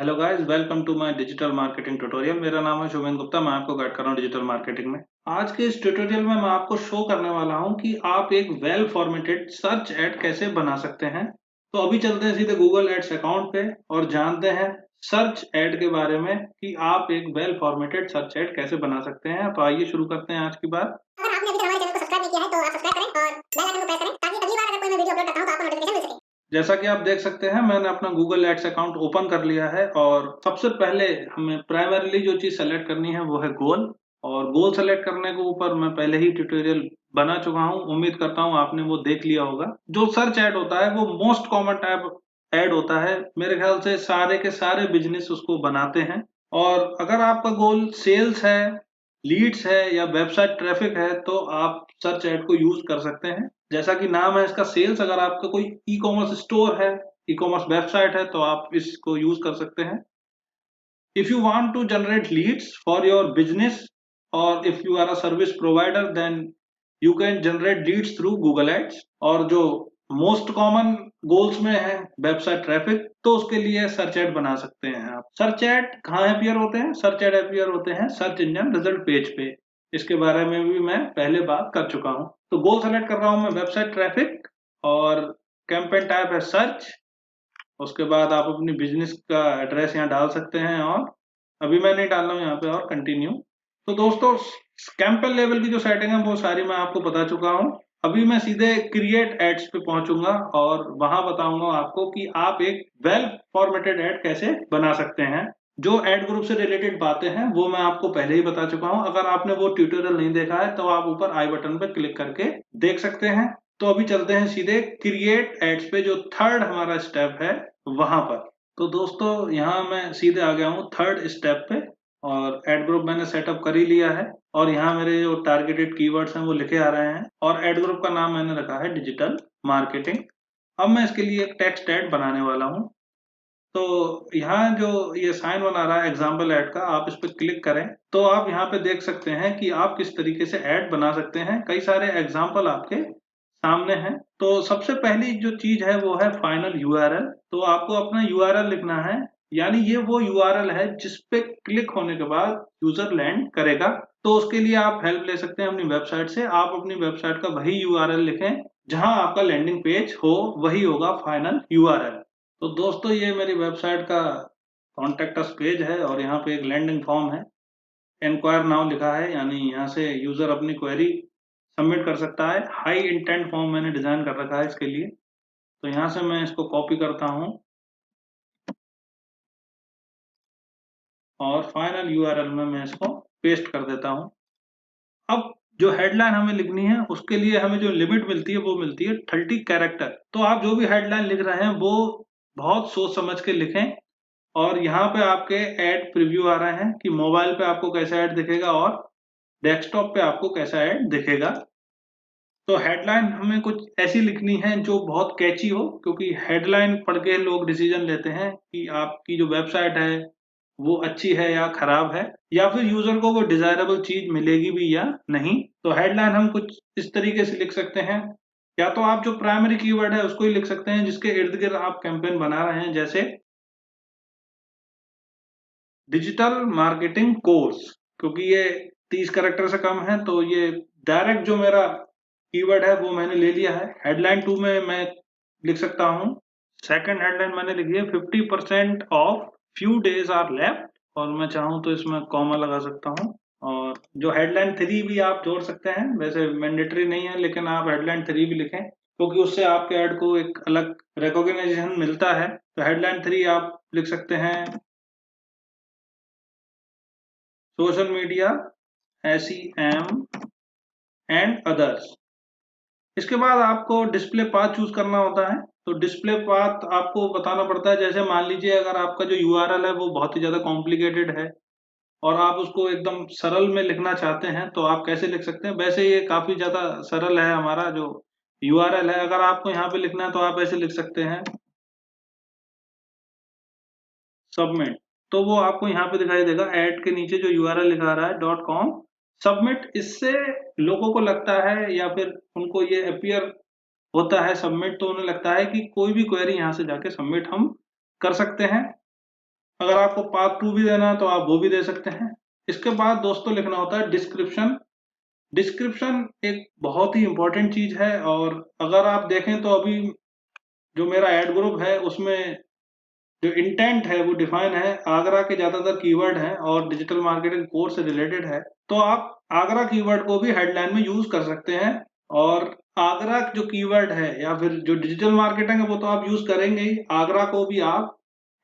Hello guys, welcome to my digital marketing tutorial. मेरा नाम है शुभेंद्र गुप्ता। मैं आपको गाइड कर रहा हूँ डिजिटल मार्केटिंग में। आज के इस ट्यूटोरियल में मैं आपको शो करने वाला हूँ कि आप एक वेल फॉर्मेटेड सर्च एड कैसे बना सकते हैं। तो अभी चलते हैं सीधे गूगल एड्स अकाउंट पे और जानते हैं सर्च एड के बारे में कि आप एक वेल फॉर्मेटेड सर्च एड कैसे बना सकते हैं। तो आइए शुरू करते हैं आज की बात। अगर आपने अभी तक हमारे चैनल को सब्सक्राइब नहीं किया है तो आप सब्सक्राइब करें और बेल आइकन को प्रेस करें ताकि अगली बार अगर कोई मैं वीडियो अपलोड करता हूं तो आपको नोटिफिकेशन मिल सके। जैसा कि आप देख सकते हैं, मैंने अपना गूगल एड्स अकाउंट ओपन कर लिया है और सबसे पहले हमें प्राइमरीली जो चीज सेलेक्ट करनी है वो है गोल। और गोल सेलेक्ट करने के ऊपर मैं पहले ही ट्यूटोरियल बना चुका हूं, उम्मीद करता हूं आपने वो देख लिया होगा। जो सर्च ऐड होता है वो मोस्ट कॉमन टाइप ऐड होता है। मेरे ख्याल से सारे के सारे बिजनेस उसको बनाते हैं। और अगर आपका गोल सेल्स है, लीड्स है या वेबसाइट ट्रैफिक है तो आप सर्च ऐड को यूज कर सकते हैं। जैसा कि नाम है इसका सेल्स, अगर आपका कोई ई कॉमर्स स्टोर है, ई कॉमर्स वेबसाइट है तो आप इसको यूज कर सकते हैं। If you want to generate leads for your business और if you are a service provider then you can generate leads through Google ads. और जो मोस्ट कॉमन गोल्स में है वेबसाइट ट्रैफिक, तो उसके लिए सर्च एड बना सकते हैं आप। सर्च एड कहाँ अपीयर होते हैं? सर्च एड अपीयर होते हैं सर्च इंजन रिजल्ट पेज पे। इसके बारे में भी मैं पहले बात कर चुका हूँ। तो गोल सेलेक्ट कर रहा हूँ मैं वेबसाइट ट्रैफिक और कैंपेन टाइप है सर्च। उसके बाद आप अपनी बिजनेस का एड्रेस यहाँ डाल सकते हैं और अभी मैं नहीं डाल रहा हूँ यहाँ पे, और कंटिन्यू। तो दोस्तों, कैंपेन लेवल की जो सेटिंग है वो सारी मैं आपको बता चुका हूँ। अभी मैं सीधे क्रिएट एड्स पे पहुंचूंगा और वहां बताऊंगा आपको कि आप एक वेल फॉर्मेटेड एड कैसे बना सकते हैं। जो एड ग्रुप से रिलेटेड बातें हैं वो मैं आपको पहले ही बता चुका हूं। अगर आपने वो ट्यूटोरियल नहीं देखा है तो आप ऊपर आई बटन पर क्लिक करके देख सकते हैं। तो अभी चलते हैं सीधे क्रिएट एड्स पे, जो थर्ड हमारा स्टेप है वहां पर। तो दोस्तों, यहाँ मैं सीधे आ गया हूँ थर्ड स्टेप पे और एड ग्रुप मैंने सेटअप कर ही लिया है। और यहाँ मेरे जो टारगेटेड कीवर्ड्स हैं वो लिखे आ रहे हैं और एड ग्रुप का नाम मैंने रखा है डिजिटल मार्केटिंग। अब मैं इसके लिए एक टेक्स्ट एड बनाने वाला हूँ। तो यहाँ जो ये साइन बना रहा है एग्जाम्पल ऐड का, आप इस पर क्लिक करें तो आप यहाँ पे देख सकते हैं कि आप किस तरीके से ऐड बना सकते हैं। कई सारे एग्जाम्पल आपके सामने हैं। तो सबसे पहली जो चीज है वो है फाइनल यूआरएल। तो आपको अपना यूआरएल लिखना है, यानी ये वो यूआरएल है जिस पे क्लिक होने के बाद यूजर लैंड करेगा। तो उसके लिए आप हेल्प ले सकते हैं अपनी वेबसाइट से। आप अपनी वेबसाइट का वही यूआरएल लिखें जहां आपका लैंडिंग पेज हो, वही होगा फाइनल यूआरएल। तो दोस्तों, ये मेरी वेबसाइट का कॉन्टेक्ट अस पेज है और यहाँ पे एक लैंडिंग फॉर्म है। एनक्वायर नाउ लिखा है, यानी यहाँ से यूजर अपनी क्वेरी सबमिट कर सकता है। हाई इंटेंट फॉर्म मैंने डिजाइन कर रखा है इसके लिए। तो यहाँ से मैं इसको कॉपी करता हूँ और फाइनल यूआरएल में मैं इसको पेस्ट कर देता हूँ। अब जो हेडलाइन हमें लिखनी है उसके लिए हमें जो लिमिट मिलती है वो मिलती है 30 कैरेक्टर। तो आप जो भी हेडलाइन लिख रहे हैं वो बहुत सोच समझ के लिखें। और यहाँ पे आपके ऐड प्रीव्यू आ रहे हैं कि मोबाइल पे आपको कैसा ऐड दिखेगा और डेस्कटॉप पे आपको कैसा ऐड दिखेगा। तो हेडलाइन हमें कुछ ऐसी लिखनी है जो बहुत कैची हो, क्योंकि हेडलाइन पढ़ के लोग डिसीजन लेते हैं कि आपकी जो वेबसाइट है वो अच्छी है या खराब है, या फिर यूजर को वो डिजायरेबल चीज मिलेगी भी या नहीं। तो हेडलाइन हम कुछ इस तरीके से लिख सकते हैं। या तो आप जो प्राइमरी कीवर्ड है उसको ही लिख सकते हैं जिसके इर्द गिर्द आप कैंपेन बना रहे हैं, जैसे डिजिटल मार्केटिंग कोर्स। क्योंकि ये 30 कैरेक्टर से कम है तो ये डायरेक्ट जो मेरा कीवर्ड है वो मैंने ले लिया है। हेडलाइन 2 में मैं लिख सकता हूँ, सेकंड हेडलाइन मैंने लिखी है 50% off few days are left, और मैं चाहूँ तो इसमें कॉमा लगा सकता हूँ। और जो हेडलाइन 3 भी आप जोड़ सकते हैं, वैसे मैंडेटरी नहीं है लेकिन आप हेडलाइन 3 भी लिखें क्योंकि उससे आपके ऐड को एक अलग रिकॉग्निशन मिलता है। तो हेडलाइन 3 आप लिख सकते हैं, social media, SEM and others. इसके बाद आपको डिस्प्ले पाथ चूज करना होता है। तो डिस्प्ले पाथ आपको बताना पड़ता है। जैसे मान लीजिए अगर आपका जो यूआरएल है वो बहुत ही ज्यादा कॉम्प्लिकेटेड है और आप उसको एकदम सरल में लिखना चाहते हैं तो आप कैसे लिख सकते हैं। वैसे ये काफी ज्यादा सरल है हमारा जो यूआरएल है। अगर आपको यहाँ पे लिखना है तो आप ऐसे लिख सकते हैं, सबमिट। तो वो आपको यहाँ पे दिखाई देगा ऐड के नीचे जो यूआरएल लिखा रहा है .com सबमिट। इससे लोगों को लगता है या फिर उनको ये अपीयर होता है सबमिट, तो उन्हें लगता है कि कोई भी क्वेरी यहाँ से जाके सबमिट हम कर सकते हैं। अगर आपको पार्ट 2 भी देना है तो आप वो भी दे सकते हैं। इसके बाद दोस्तों लिखना होता है डिस्क्रिप्शन। डिस्क्रिप्शन एक बहुत ही इंपॉर्टेंट चीज है, और अगर आप देखें तो अभी जो मेरा एड ग्रुप है उसमें जो इंटेंट है वो डिफाइन है, आगरा के ज्यादातर कीवर्ड हैं और डिजिटल मार्केटिंग कोर्स से रिलेटेड है, तो आप आगरा कीवर्ड को भी हेडलाइन में यूज कर सकते हैं। और आगरा जो कीवर्ड है या फिर जो डिजिटल मार्केटिंग है वो तो आप यूज करेंगे ही, आगरा को भी आप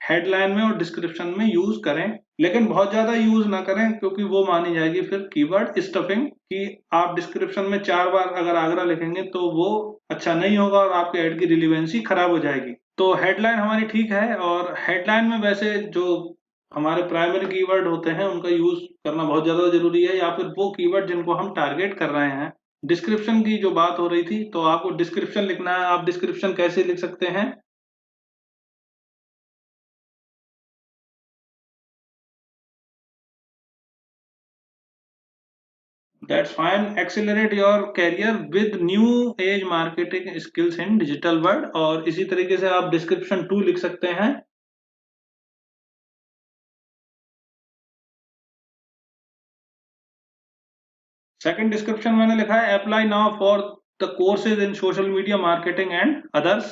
हेडलाइन में और डिस्क्रिप्शन में यूज करें, लेकिन बहुत ज्यादा यूज ना करें क्योंकि वो मानी जाएगी फिर कीवर्ड स्टफिंग, कि आप डिस्क्रिप्शन में 4 बार अगर आगरा लिखेंगे तो वो अच्छा नहीं होगा और आपके ऐड की रिलीवेंसी खराब हो जाएगी। तो हेडलाइन हमारी ठीक है, और हेडलाइन में वैसे जो हमारे प्राइमरी कीवर्ड होते हैं उनका यूज करना बहुत ज्यादा जरूरी है, या फिर वो कीवर्ड जिनको हम टारगेट कर रहे हैं। डिस्क्रिप्शन की जो बात हो रही थी, तो आपको डिस्क्रिप्शन लिखना है। आप डिस्क्रिप्शन कैसे लिख सकते हैं? That's fine. Accelerate your career with new age marketing skills in digital world। और इसी तरीके से आप डिस्क्रिप्शन 2 लिख सकते हैं। सेकंड डिस्क्रिप्शन मैंने लिखा है apply now for the courses in social media marketing and others.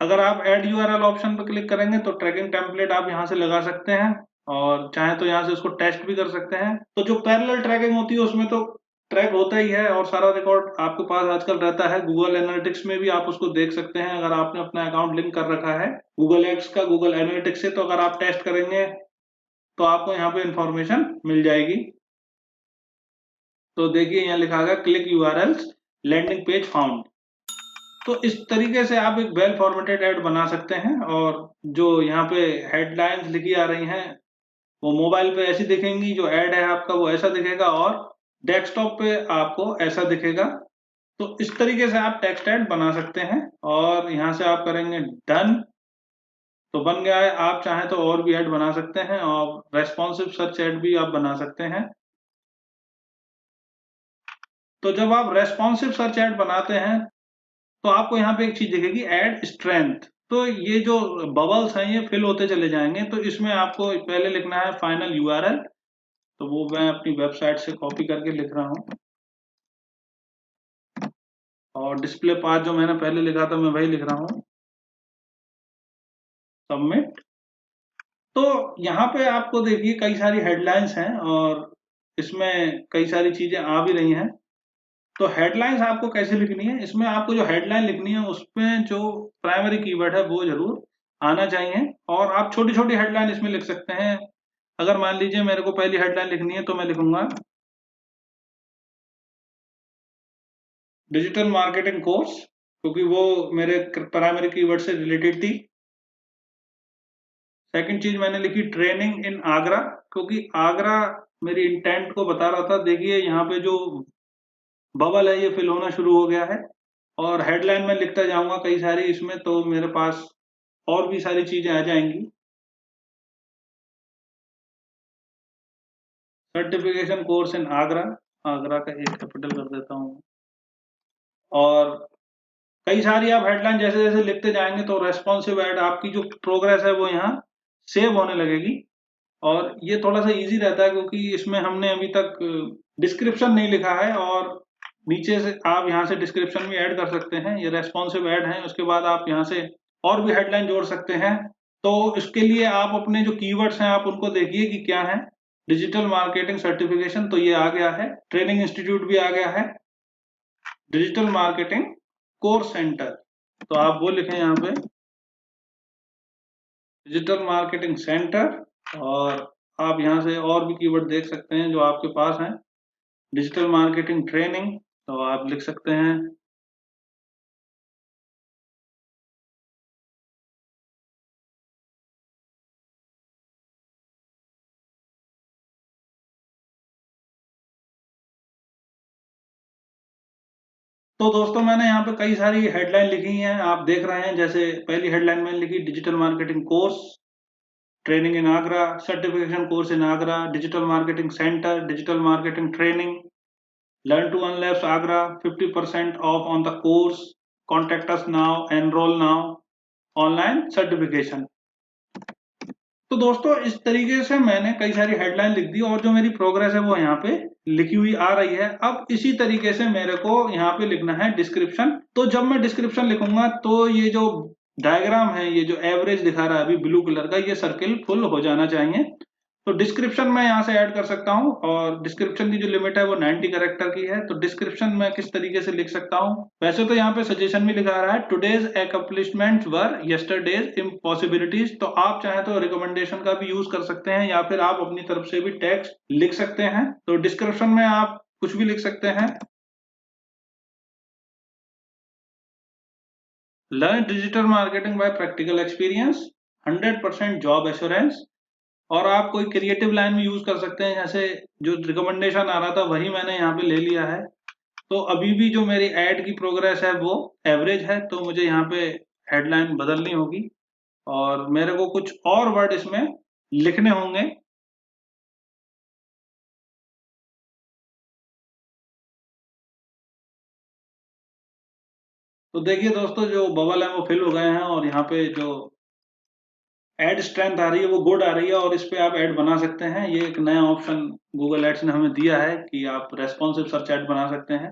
अगर आप ऐड यूआरएल ऑप्शन पर क्लिक करेंगे तो ट्रैकिंग टेम्पलेट आप यहाँ से लगा सकते हैं, और चाहे तो यहाँ से उसको टेस्ट भी कर सकते हैं। तो जो पैरेलल ट्रैकिंग होती है उसमें तो ट्रैक होता ही है और सारा रिकॉर्ड आपके पास आजकल रहता है। गूगल एनालिटिक्स में भी आप उसको देख सकते हैं अगर आपने अपना अकाउंट लिंक कर रखा है गूगल एड्स का गूगल एनालिटिक्स से। तो अगर आप टेस्ट करेंगे तो आपको यहाँ पे इंफॉर्मेशन मिल जाएगी। तो देखिए यहाँ लिखा गया click URLs landing page found. तो इस तरीके से आप एक वेल फॉर्मेटेड ऐड बना सकते हैं, और जो यहाँ पे हेडलाइंस लिखी आ रही हैं वो मोबाइल पे ऐसी दिखेंगी, जो ऐड है आपका वो ऐसा दिखेगा, और डेस्कटॉप पे आपको ऐसा दिखेगा। तो इस तरीके से आप टेक्स्ट ऐड बना सकते हैं, और यहाँ से आप करेंगे डन तो बन गया है। आप चाहें तो और भी ऐड बना सकते हैं, और रेस्पॉन्सिव सर्च ऐड भी आप बना सकते हैं। तो जब आप रेस्पॉन्सिव सर्च ऐड बनाते हैं तो आपको यहाँ पे एक चीज दिखेगी ऐड स्ट्रेंथ। तो ये जो बबल्स हैं ये फिल होते चले जाएंगे, तो इसमें आपको पहले लिखना है फाइनल यूआरएल। तो वो मैं अपनी वेबसाइट से कॉपी करके लिख रहा हूँ, और डिस्प्ले पाथ जो मैंने पहले लिखा था मैं वही लिख रहा हूँ, सबमिट। तो यहाँ पे आपको देखिए कई सारी हेडलाइंस हैं और इसमें कई सारी चीजें आ भी रही हैं। तो हेडलाइंस आपको कैसे लिखनी है? इसमें आपको जो हेडलाइन लिखनी है उसमें जो प्राइमरी कीवर्ड है वो जरूर आना चाहिए, और आप छोटी छोटी हेडलाइन इसमें लिख सकते हैं। अगर मान लीजिए मेरे को पहली हेडलाइन लिखनी है तो मैं लिखूंगा डिजिटल मार्केटिंग कोर्स, क्योंकि वो मेरे प्राइमरी कीवर्ड से रिलेटेड थी। सेकंड चीज मैंने लिखी ट्रेनिंग इन आगरा, क्योंकि आगरा मेरी इंटेंट को बता रहा था। देखिए यहाँ पे जो बबल है ये फिल होना शुरू हो गया है, और हेडलाइन में लिखता जाऊंगा कई सारी इसमें, तो मेरे पास और भी सारी चीजें आ जाएंगी। Certification course in Agra, Agra का एक कैपिटल कर देता हूँ। और कई सारी आप हेडलाइन जैसे जैसे लिखते जाएंगे तो रेस्पॉन्सिव एड आपकी जो प्रोग्रेस है वो यहाँ सेव होने लगेगी, और ये थोड़ा सा इजी रहता है क्योंकि इसमें हमने अभी तक डिस्क्रिप्शन नहीं लिखा है, और नीचे से आप यहाँ से डिस्क्रिप्शन भी ऐड कर सकते हैं। ये रेस्पॉन्सिव ऐड है, उसके बाद आप यहाँ से और भी हेडलाइन जोड़ सकते हैं। तो इसके लिए आप अपने जो कीवर्ड्स हैं आप उनको देखिए कि क्या है। डिजिटल मार्केटिंग सर्टिफिकेशन तो ये आ गया है, ट्रेनिंग इंस्टीट्यूट भी आ गया है, डिजिटल मार्केटिंग कोर्स सेंटर तो आप वो लिखें यहाँ पे डिजिटल मार्केटिंग सेंटर। और आप यहाँ से और भी कीवर्ड देख सकते हैं जो आपके पास हैं। डिजिटल मार्केटिंग ट्रेनिंग तो आप लिख सकते हैं। तो दोस्तों मैंने यहाँ पे कई सारी हेडलाइन लिखी हैं, आप देख रहे हैं। जैसे पहली हेडलाइन मैंने लिखी digital marketing course training in Agra, certification course in Agra, digital marketing centre, digital marketing training, learn to earn less Agra, 50% off on the course, contact us now, enrol now, online certification. तो दोस्तों इस तरीके से मैंने कई सारी हेडलाइन लिख दी और जो मेरी प्रोग्रेस है वो यहाँ पे लिखी हुई आ रही है। अब इसी तरीके से मेरे को यहाँ पे लिखना है डिस्क्रिप्शन। तो जब मैं डिस्क्रिप्शन लिखूंगा तो ये जो डायग्राम है, ये जो एवरेज दिखा रहा है अभी ब्लू कलर का, ये सर्किल फुल हो जाना चाहिए। तो डिस्क्रिप्शन मैं यहाँ से ऐड कर सकता हूँ और डिस्क्रिप्शन की जो लिमिट है वो 90 कैरेक्टर की है। तो डिस्क्रिप्शन मैं किस तरीके से लिख सकता हूँ, वैसे तो यहाँ पे सजेशन में लिखा रहा है टुडेज अकम्प्लिशमेंट्स वर यस्टरडेज इम्पॉसिबिलिटीज। तो आप चाहे तो रिकमेंडेशन का भी यूज कर सकते हैं या फिर आप अपनी तरफ से भी टेक्स्ट लिख सकते हैं। तो डिस्क्रिप्शन में आप कुछ भी लिख सकते हैं। Learn digital marketing bye practical experience, 100% job assurance. और आप कोई क्रिएटिव लाइन भी यूज कर सकते हैं, जैसे जो रिकमेंडेशन आ रहा था वही मैंने यहाँ पे ले लिया है। तो अभी भी जो मेरी ऐड की प्रोग्रेस है वो एवरेज है, तो मुझे यहाँ पे हेडलाइन बदलनी होगी और मेरे को कुछ और वर्ड इसमें लिखने होंगे। तो देखिए दोस्तों, जो बबल है वो फिल हो गए हैं और यहाँ पे जो एड स्ट्रेंथ आ रही है वो गुड आ रही है और इस पे आप ऐड बना सकते हैं। ये एक नया ऑप्शन गूगल एड्स ने हमें दिया है कि आप रेस्पॉन्सिव सर्च ऐड बना सकते हैं।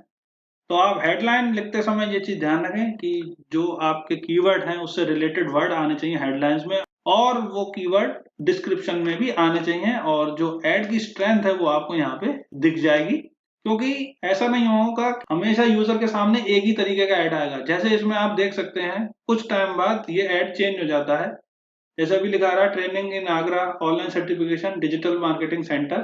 तो आप हेडलाइन लिखते समय ये चीज ध्यान रखें कि जो आपके कीवर्ड हैं उससे रिलेटेड वर्ड आने चाहिए हेडलाइंस में, और वो कीवर्ड डिस्क्रिप्शन में भी आने चाहिए, और जो ऐड की स्ट्रेंथ है वो आपको यहाँ पे दिख जाएगी। क्योंकि ऐसा नहीं होगा हमेशा यूजर के सामने एक ही तरीके का ऐड आएगा। जैसे इसमें आप देख सकते हैं कुछ टाइम बाद ये ऐड चेंज हो जाता है। जैसे अभी लिखा रहा है training in Agra online certification digital marketing centre.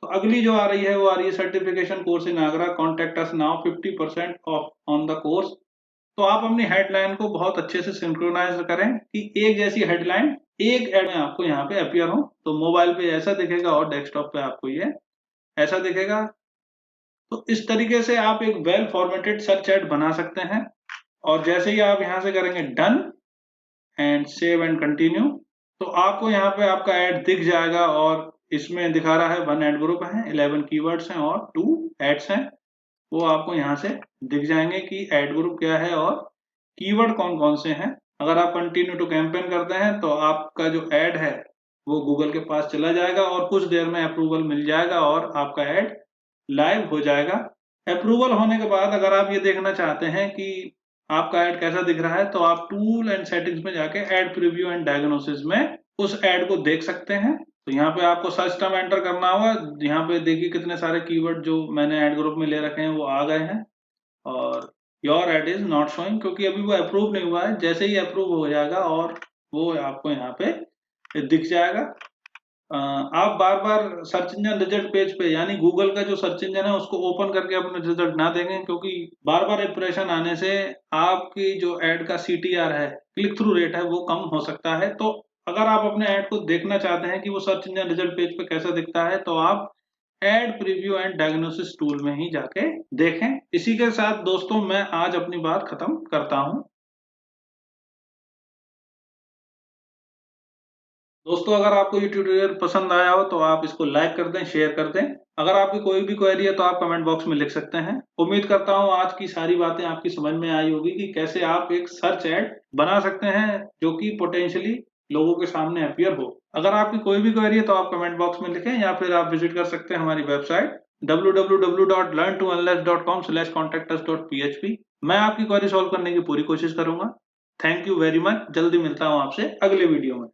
तो अगली जो आ रही है वो आ रही है certification course in Agra, contact us now, 50% off on the course. तो आप अपनी हेडलाइन को बहुत अच्छे से सिंक्रोनाइज करें कि एक जैसी हेडलाइन एक ऐड में आपको यहाँ पे अपीयर हो। तो मोबाइल पे ऐसा दिखेगा और डेस्कटॉप पे आपको ये ऐसा दिखेगा। तो इस तरीके से आप एक वेल फॉर्मेटेड सर्च एड बना सकते हैं। और जैसे ही आप यहाँ से करेंगे done and save and continue, तो आपको यहाँ पे आपका ऐड दिख जाएगा। और इसमें दिखा रहा है 1 ऐड ग्रुप है, 11 कीवर्ड्स हैं और 2 एड्स हैं। वो आपको यहाँ से दिख जाएंगे कि ऐड ग्रुप क्या है और कीवर्ड कौन कौन से हैं। अगर आप कंटिन्यू टू कैंपेन करते हैं तो आपका जो ऐड है वो गूगल के पास चला जाएगा और कुछ देर में अप्रूवल मिल जाएगा और आपका ऐड लाइव हो जाएगा। अप्रूवल होने के बाद अगर आप ये देखना चाहते हैं कि आपका ऐड कैसा दिख रहा है, तो आप टूल एंड सेटिंग्स में जाके ऐड प्रीव्यू एंड डायग्नोसिस में उस ऐड को देख सकते हैं। तो यहाँ पे आपको सर्च टर्म एंटर करना होगा। यहाँ पे देखिए कितने सारे कीवर्ड जो मैंने ऐड ग्रुप में ले रखे हैं वो आ गए हैं। और your add is not showing, क्योंकि अभी वो अप्रूव नहीं हुआ है। जैसे ही अप्रूव हो जाएगा और वो आपको यहाँ पे दिख जाएगा। आप बार बार सर्च इंजन रिजल्ट पेज पे, यानी गूगल का जो सर्च इंजन है उसको ओपन करके अपने रिजल्ट ना देखें, क्योंकि बार बार इंप्रेशन आने से आपकी जो ऐड का CTR है, क्लिक थ्रू रेट है, वो कम हो सकता है। तो अगर आप अपने ऐड को देखना चाहते हैं कि वो सर्च इंजन रिजल्ट पेज पे कैसा दिखता है, तो आप add preview and diagnosis tool में ही जाके देखें। इसी के साथ दोस्तों मैं आज अपनी बात खत्म करता हूं। दोस्तों अगर आपको ये ट्यूटोरियल पसंद आया हो तो आप इसको लाइक कर दें, शेयर कर दें। अगर आपकी कोई भी क्वेरी है तो आप कमेंट बॉक्स में लिख सकते हैं। उम्मीद करता हूँ आज की सारी बातें आपकी समझ में आई होगी कि कैसे आप एक सर्च ऐड बना सकते हैं जो कि पोटेंशियली लोगों के सामने अपीयर हो। अगर आपकी कोई भी क्वेरी है तो आप कमेंट बॉक्स में लिखें या फिर आप विजिट कर सकते हैं हमारी वेबसाइट www.learntounless.com/contactus.php। मैं आपकी क्वेरी सॉल्व करने की पूरी कोशिश करूंगा। Thank you very much. जल्दी मिलता हूँ आपसे अगले वीडियो में।